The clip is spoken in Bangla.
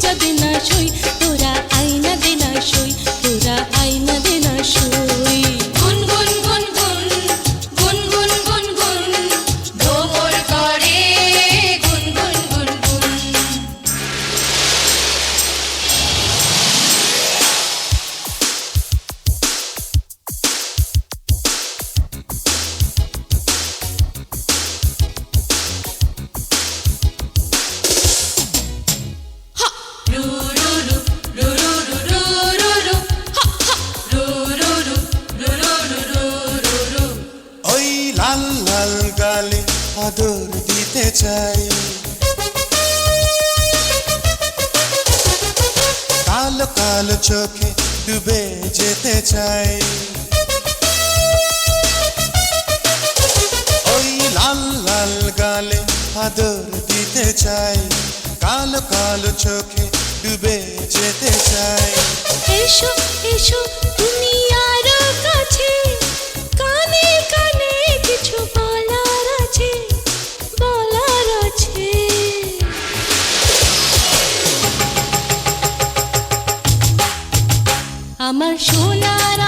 যা দেনা সই, তোরা আইনা দেনা সই, তোরা আইনা দেনা সই। গুন গুন গুন গুন গুন গুন গুন গুন ভ্রমর করে গুন গুন গুন গুন। ওই লাল লাল গালে আদর দিতে চাই, কালো কালো চোখে ডুবে যেতে চাই। ওই লাল লাল গালে আদর দিতে চাই, কালো কালো চোখে ডুবে যেতে চাই। এসো এসো তুমি আরো কাছে, কানে কানে কিছু বলার আছে, বলার আছে। আমার সোনার